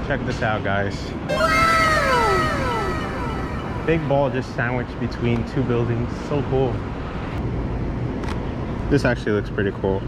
Check this out, guys. Big ball just sandwiched between two buildings. So cool. This actually looks pretty cool.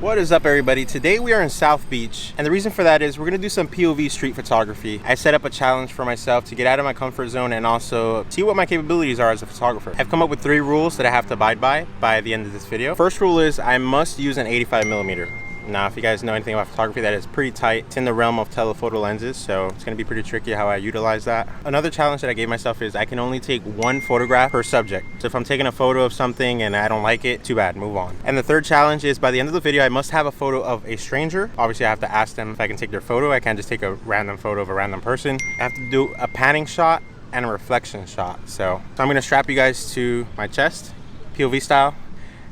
What is up, everybody? Today we are in South Beach, and the reason for that is we're gonna do some POV street photography. I set up a challenge for myself to get out of my comfort zone and also see what my capabilities are as a photographer. I've come up with 3 rules that I have to abide by the end of this video. First rule is I must use an 85mm. Now, if you guys know anything about photography, that is pretty tight. It's in the realm of telephoto lenses, so it's gonna be pretty tricky how I utilize that. Another challenge that I gave myself is I can only take 1 photograph per subject. So if I'm taking a photo of something and I don't like it, too bad, move on. And the third challenge is by the end of the video, I must have a photo of a stranger. Obviously, I have to ask them if I can take their photo. I can't just take a random photo of a random person. I have to do a panning shot and a reflection shot. So I'm gonna strap you guys to my chest, POV style,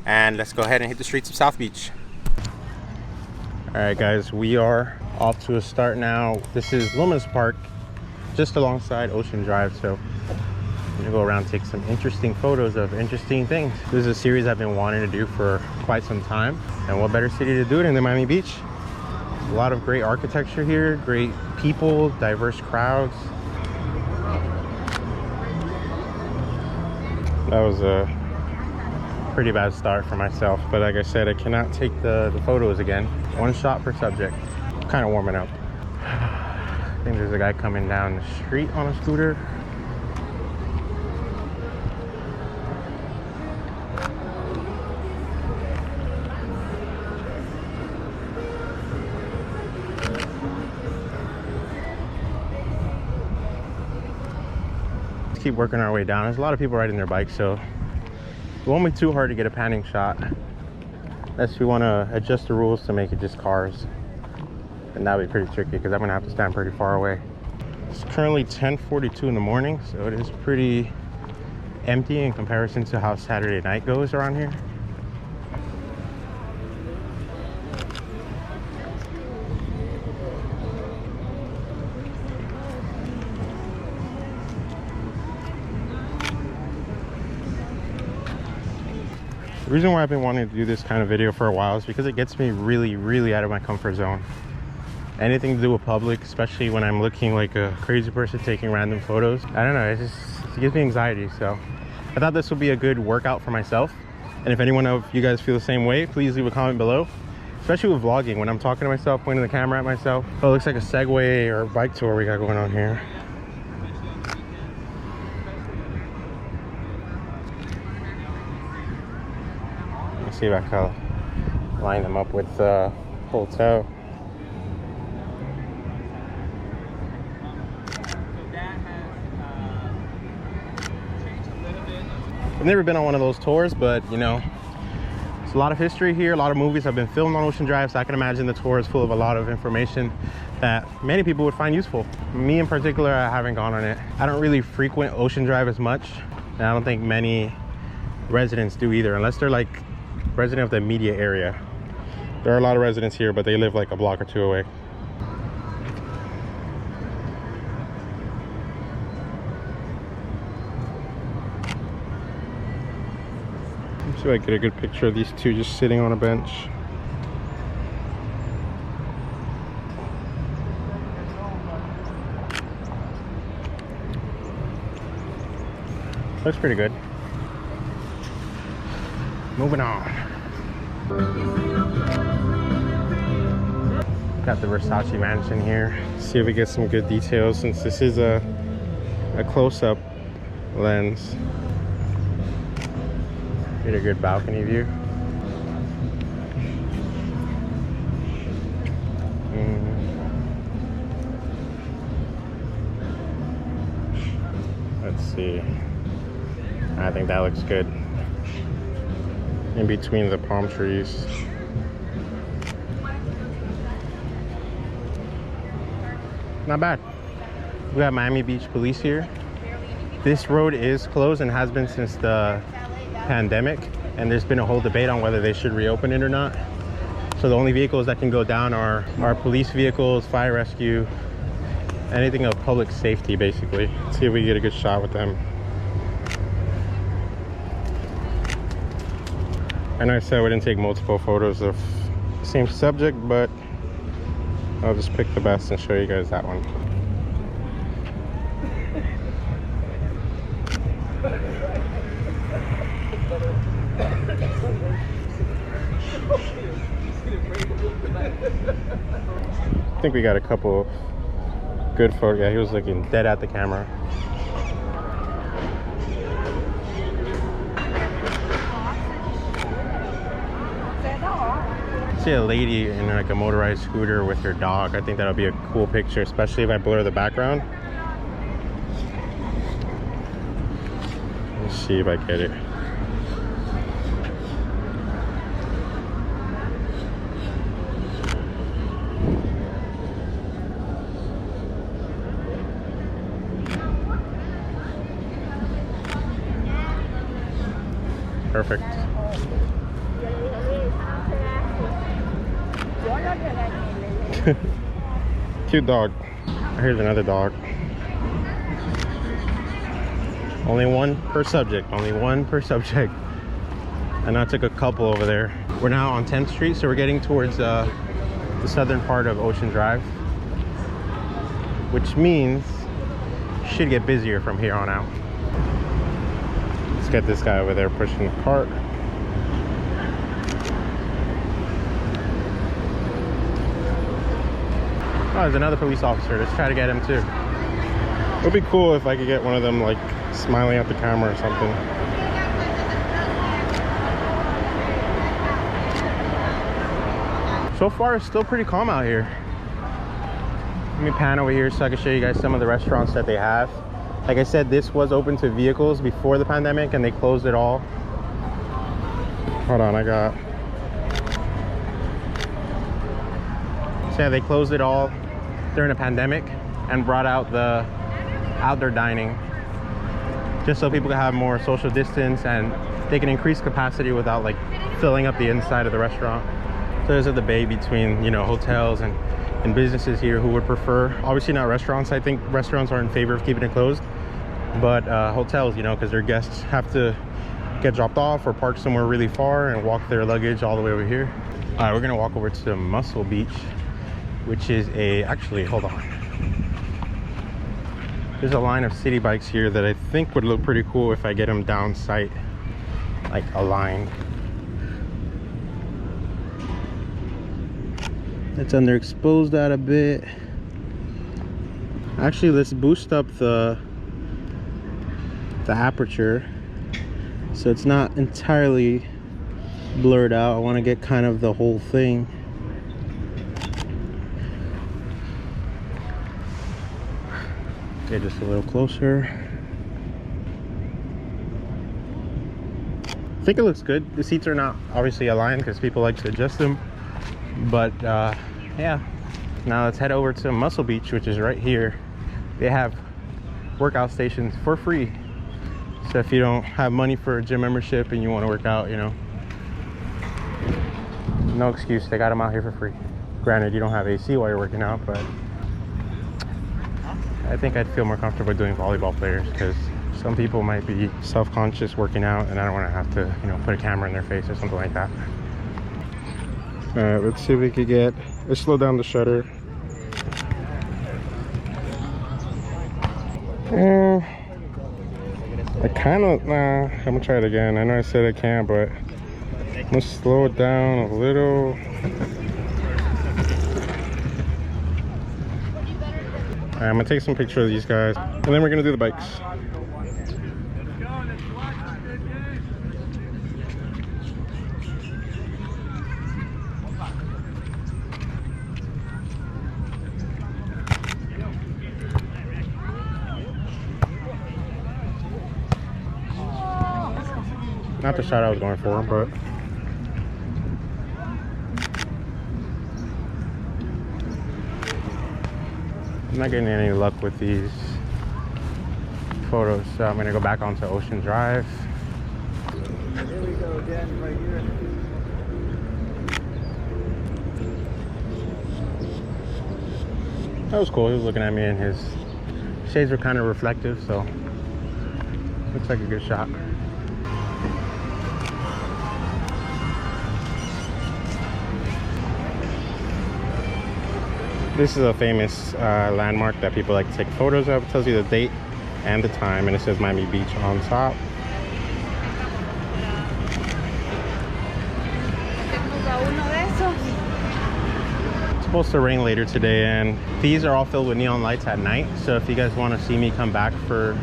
and let's go ahead and hit the streets of South Beach. All right, guys, we are off to a start now. This is Lomas Park, just alongside Ocean Drive. So I'm gonna go around and take some interesting photos of interesting things. This is a series I've been wanting to do for quite some time. And what better city to do it in than Miami Beach? A lot of great architecture here, great people, diverse crowds. That was a pretty bad start for myself, but like I said, I cannot take the photos again. 1 shot per subject. Kind of warming up. I think there's a guy coming down the street on a scooter. Let's keep working our way down. There's a lot of people riding their bikes, so it won't be too hard to get a panning shot, unless we want to adjust the rules to make it just cars, and that would be pretty tricky because I'm gonna have to stand pretty far away. It's currently 10:42 in the morning, so it is pretty empty in comparison to how Saturday night goes around here. The reason why I've been wanting to do this kind of video for a while is because it gets me really out of my comfort zone. Anything to do with public, especially when I'm looking like a crazy person taking random photos. I don't know, it gives me anxiety. So I thought this would be a good workout for myself. And if anyone of you guys feel the same way, please leave a comment below. Especially with vlogging, when I'm talking to myself, pointing the camera at myself. Oh, it looks like a Segway or a bike tour we got going on here. See if I can line them up with the hotel. I've never been on one of those tours, but you know, it's a lot of history here. A lot of movies have been filmed on Ocean Drive, so I can imagine the tour is full of a lot of information that many people would find useful. Me in particular, I haven't gone on it. I don't really frequent Ocean Drive as much, and I don't think many residents do either, unless they're like resident of the immediate area. There are a lot of residents here, but they live like a block or 2 away. Let's see if I get a good picture of these two just sitting on a bench. Looks pretty good. Moving on. Got the Versace mansion here. See if we get some good details since this is a close-up lens. Get a good balcony view. Let's see. I think that looks good. In between the palm trees. Not bad. We got Miami Beach police here. This road is closed and has been since the pandemic, and there's been a whole debate on whether they should reopen it or not. So the only vehicles that can go down are police vehicles, fire rescue, anything of public safety basically. Let's see if we get a good shot with them. I know I said we didn't take multiple photos of the same subject, but I'll just pick the best and show you guys that one. I think we got a couple good photos. Yeah, he was looking dead at the camera. See a lady in like a motorized scooter with her dog. I think that'll be a cool picture, especially if I blur the background. Let's see if I get it. Perfect. Cute dog. Here's another dog. Only one per subject. Only one per subject. And I took a couple over there. We're now on 10th Street, so we're getting towards the southern part of Ocean Drive, which means it should get busier from here on out. Let's get this guy over there pushing the cart. Oh, there's another police officer. Let's try to get him too. It would be cool if I could get one of them like smiling at the camera or something. So far, it's still pretty calm out here. Let me pan over here so I can show you guys some of the restaurants that they have. Like I said, this was open to vehicles before the pandemic and they closed it all. Hold on, so yeah, they closed it all during the pandemic and brought out the outdoor dining just so people can have more social distance and they can increase capacity without like filling up the inside of the restaurant. So there's a debate between, you know, hotels and businesses here who would prefer, obviously not restaurants. I think restaurants are in favor of keeping it closed, but hotels, you know, because their guests have to get dropped off or park somewhere really far and walk their luggage all the way over here. All right, we're gonna walk over to Muscle Beach, which is actually, hold on. There's a line of city bikes here that I think would look pretty cool if I get them down sight, like aligned. It's underexposed out a bit. Actually, let's boost up the aperture so it's not entirely blurred out. I want to get kind of the whole thing. Okay, just a little closer. I think it looks good. The seats are not obviously aligned because people like to adjust them, but yeah. Now let's head over to Muscle Beach, which is right here. They have workout stations for free, so if you don't have money for a gym membership and you want to work out, you know, no excuse, they got them out here for free. Granted, you don't have AC while you're working out, but I think I'd feel more comfortable doing volleyball players because some people might be self-conscious working out and I don't want to have to, you know, put a camera in their face or something like that. All right, let's see if we could get, let's slow down the shutter. I kind of, I'm gonna try it again. I know I said I can't, but I'm gonna slow it down a little. All right, I'm gonna take some pictures of these guys and then we're gonna do the bikes. Not the shot I was going for, but I'm not getting any luck with these photos, so I'm gonna go back onto Ocean Drive. Here we go again, right here. That was cool. He was looking at me and his shades were kind of reflective, so looks like a good shot. This is a famous landmark that people like to take photos of. It tells you the date and the time, and it says Miami Beach on top. It's supposed to rain later today, and these are all filled with neon lights at night. So if you guys want to see me come back for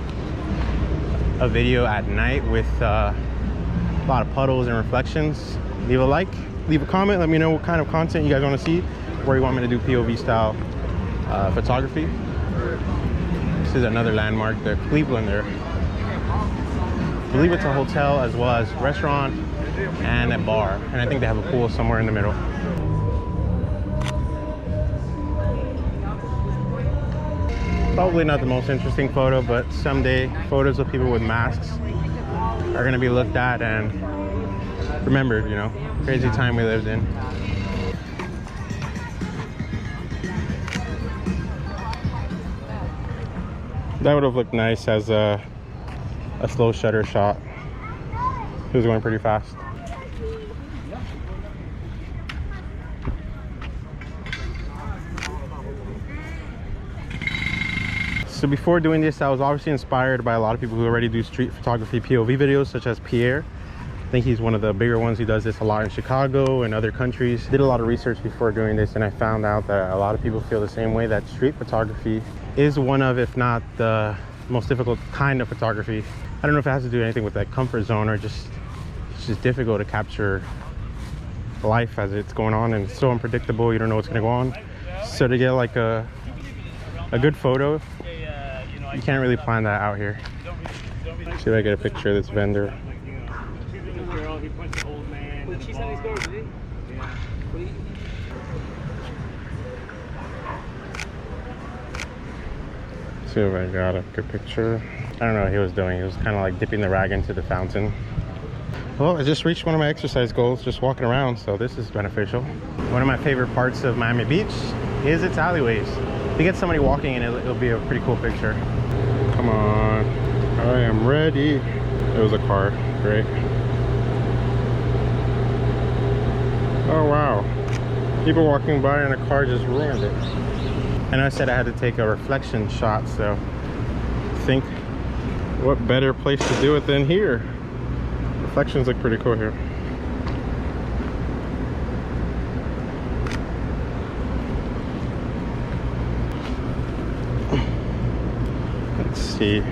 a video at night with a lot of puddles and reflections, leave a like, leave a comment, let me know what kind of content you guys want to see, where you want me to do POV style photography. This is another landmark, the Cleveland there. I believe it's a hotel as well as restaurant and a bar, and I think they have a pool somewhere in the middle. Probably not the most interesting photo, but someday photos of people with masks are going to be looked at and remembered, you know. Crazy time we lived in. That would have looked nice as a slow shutter shot. It was going pretty fast. So before doing this, I was obviously inspired by a lot of people who already do street photography POV videos, such as Pierre. I think he's one of the bigger ones. He does this a lot in Chicago and other countries. Did a lot of research before doing this, and I found out that a lot of people feel the same way, that street photography is one of, if not the most difficult kind of photography. I don't know if it has to do anything with that comfort zone, or just it's just difficult to capture life as it's going on, and it's so unpredictable. You don't know what's going to go on. So to get like a good photo, you can't really plan that out here. See if I get a picture of this vendor. See if I got a good picture. I don't know what he was doing. He was kind of like dipping the rag into the fountain. Well, I just reached one of my exercise goals, just walking around, so this is beneficial. One of my favorite parts of Miami Beach is its alleyways. If you get somebody walking in it, it'll be a pretty cool picture. Come on, I am ready. It was a car, great. Oh wow, people walking by and a car just ruined it. And I said I had to take a reflection shot, so I think what better place to do it than here? Reflections look pretty cool here. Let's see.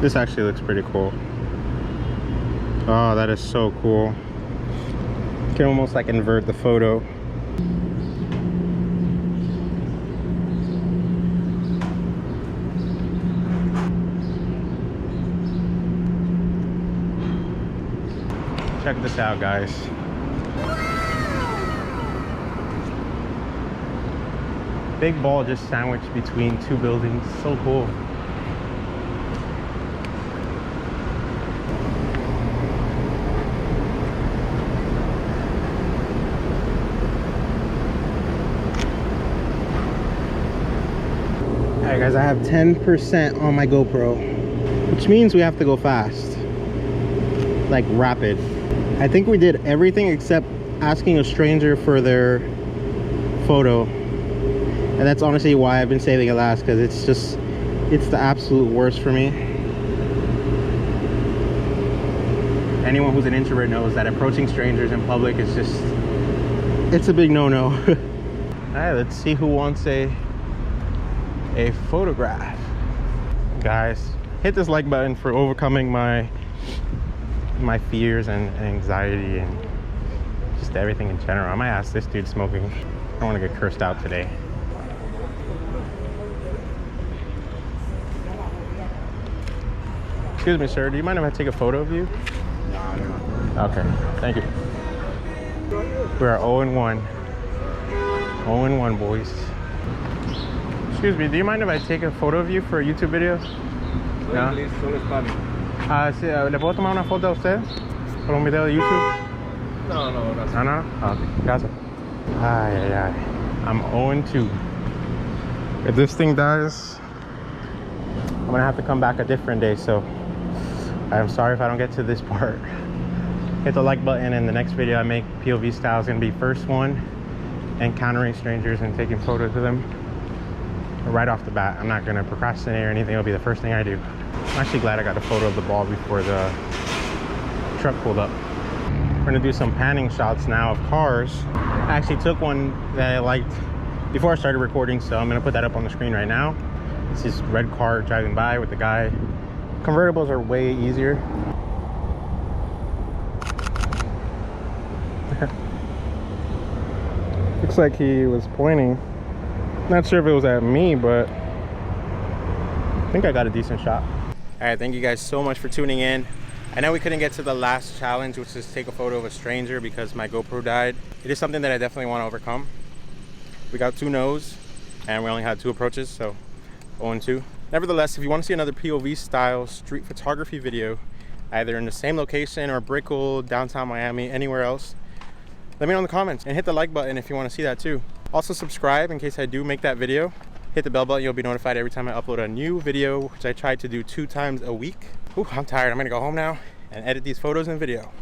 This actually looks pretty cool. Oh, that is so cool. You can almost like invert the photo. Check this out, guys. Big ball just sandwiched between two buildings. So cool. Alright guys, I have 10% on my GoPro, which means we have to go fast. Like rapid. I think we did everything except asking a stranger for their photo. And that's honestly why I've been saving it last, because it's the absolute worst for me. Anyone who's an introvert knows that approaching strangers in public is just, it's a big no-no. Alright, let's see who wants a photograph. Guys, hit this like button for overcoming my fears and anxiety and just everything in general. I might ask this dude smoking. I don't want to get cursed out today. Excuse me, sir, do you mind if I take a photo of you? Okay, thank you. We are 0-1. 0-1, boys. Excuse me, do you mind if I take a photo of you for a YouTube video? No? Sí, ¿le puedo tomar una foto a usted? ¿Por un video de YouTube? No, gracias. No, no? Oh, okay, gracias. Ay, ay, ay. I'm 0-2. If this thing dies, I'm gonna have to come back a different day, so I'm sorry if I don't get to this part. hit the like button, and the next video I make POV style is gonna be first one, encountering strangers and taking photos of them right off the bat. I'm not gonna procrastinate or anything. It'll be the first thing I do. I'm actually glad I got a photo of the ball before the truck pulled up. We're gonna do some panning shots now of cars. I actually took one that I liked before I started recording, so I'm gonna put that up on the screen right now. It's this red car driving by with the guy. Convertibles are way easier. Looks like he was pointing. Not sure if it was at me, but I think I got a decent shot. All right, thank you guys so much for tuning in. I know we couldn't get to the last challenge, which is take a photo of a stranger, because my GoPro died. It is something that I definitely want to overcome. We got 2 no's and we only had 2 approaches, so 0-2. Nevertheless, if you want to see another POV style street photography video, either in the same location or Brickell, downtown Miami, anywhere else, let me know in the comments, and hit the like button if you want to see that too. Also subscribe in case I do make that video. Hit the bell button, you'll be notified every time I upload a new video, which I try to do 2 times a week. Ooh, I'm tired. I'm gonna go home now and edit these photos and video.